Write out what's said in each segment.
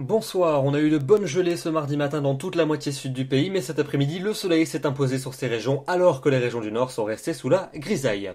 Bonsoir, on a eu de bonnes gelées ce mardi matin dans toute la moitié sud du pays, mais cet après-midi, le soleil s'est imposé sur ces régions, alors que les régions du nord sont restées sous la grisaille.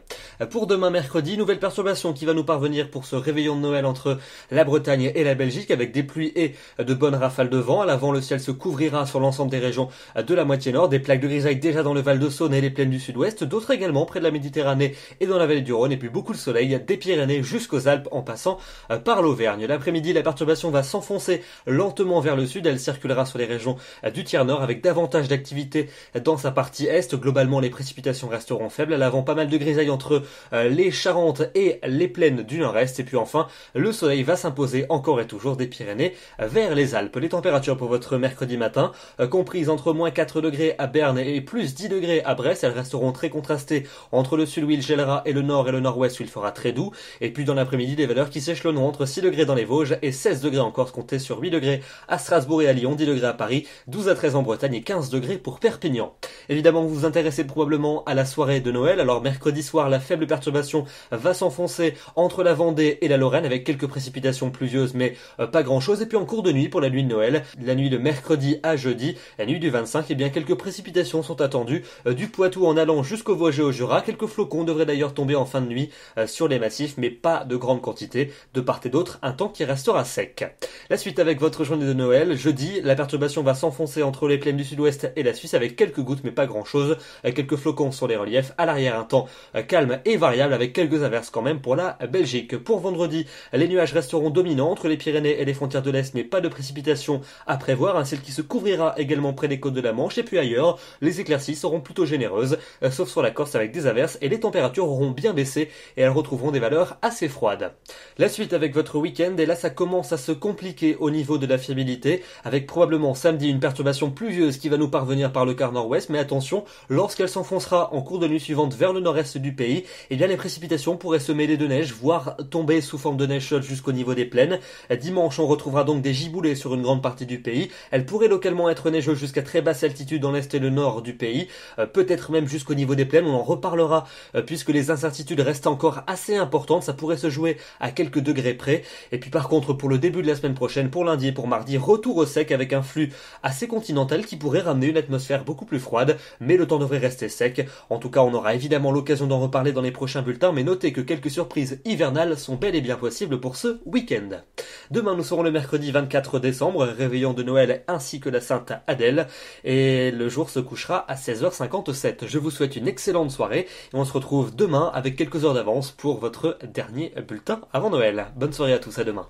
Pour demain mercredi, nouvelle perturbation qui va nous parvenir pour ce réveillon de Noël entre la Bretagne et la Belgique, avec des pluies et de bonnes rafales de vent. À l'avant, le ciel se couvrira sur l'ensemble des régions de la moitié nord, des plaques de grisaille déjà dans le Val-de-Saône et les plaines du sud-ouest, d'autres également près de la Méditerranée et dans la vallée du Rhône, et puis beaucoup de soleil des Pyrénées jusqu'aux Alpes en passant par l'Auvergne. L'après-midi, la perturbation va s'enfoncer lentement vers le sud, elle circulera sur les régions du tiers nord avec davantage d'activité dans sa partie est. Globalement, les précipitations resteront faibles. À l'avant, pas mal de grisailles entre les Charentes et les plaines du nord-est. Et puis enfin, le soleil va s'imposer encore et toujours des Pyrénées vers les Alpes. Les températures pour votre mercredi matin, comprises entre moins 4 degrés à Berne et plus 10 degrés à Brest, elles resteront très contrastées entre le sud où il gèlera et le nord-ouest où il fera très doux. Et puis dans l'après-midi, des valeurs qui s'échelonneront entre 6 degrés dans les Vosges et 16 degrés en Corse, comptez sur 8 degrés à Strasbourg et à Lyon, 10 degrés à Paris, 12 à 13 en Bretagne et 15 degrés pour Perpignan. Évidemment, vous vous intéressez probablement à la soirée de Noël. Alors mercredi soir, la faible perturbation va s'enfoncer entre la Vendée et la Lorraine avec quelques précipitations pluvieuses, mais pas grand chose. Et puis en cours de nuit pour la nuit de Noël, la nuit de mercredi à jeudi, la nuit du 25, eh bien quelques précipitations sont attendues du Poitou en allant jusqu'au Vosges et au Jura. Quelques flocons devraient d'ailleurs tomber en fin de nuit sur les massifs, mais pas de grande quantité. De part et d'autre, un temps qui restera sec. La suite avec votre journée de Noël. Jeudi, la perturbation va s'enfoncer entre les plaines du sud-ouest et la Suisse avec quelques gouttes mais pas grand chose, quelques flocons sur les reliefs. À l'arrière, un temps calme et variable avec quelques averses quand même pour la Belgique. Pour vendredi, les nuages resteront dominants entre les Pyrénées et les frontières de l'Est, mais pas de précipitations à prévoir. Un ciel qui se couvrira également près des côtes de la Manche, et puis ailleurs, les éclaircies seront plutôt généreuses, sauf sur la Corse avec des averses, et les températures auront bien baissé et elles retrouveront des valeurs assez froides. La suite avec votre week-end, et là ça commence à se compliquer au niveau de la fiabilité, avec probablement samedi une perturbation pluvieuse qui va nous parvenir par le quart nord-ouest, mais attention, lorsqu'elle s'enfoncera en cours de nuit suivante vers le nord-est du pays, eh bien les précipitations pourraient se mêler de neige, voire tomber sous forme de neige chaude jusqu'au niveau des plaines. Dimanche, on retrouvera donc des giboulées sur une grande partie du pays. Elles pourraient localement être neigeuses jusqu'à très basse altitude dans l'est et le nord du pays, peut-être même jusqu'au niveau des plaines. On en reparlera puisque les incertitudes restent encore assez importantes. Ça pourrait se jouer à quelques degrés près. Et puis par contre, pour le début de la semaine prochaine, pour lundi et pour mardi, retour au sec avec un flux assez continental qui pourrait ramener une atmosphère beaucoup plus froide, mais le temps devrait rester sec. En tout cas, on aura évidemment l'occasion d'en reparler dans les prochains bulletins, mais notez que quelques surprises hivernales sont bel et bien possibles pour ce week-end. Demain, nous serons le mercredi 24 décembre, réveillon de Noël ainsi que la Sainte Adèle, et le jour se couchera à 16h57. Je vous souhaite une excellente soirée, et on se retrouve demain avec quelques heures d'avance pour votre dernier bulletin avant Noël. Bonne soirée à tous, à demain.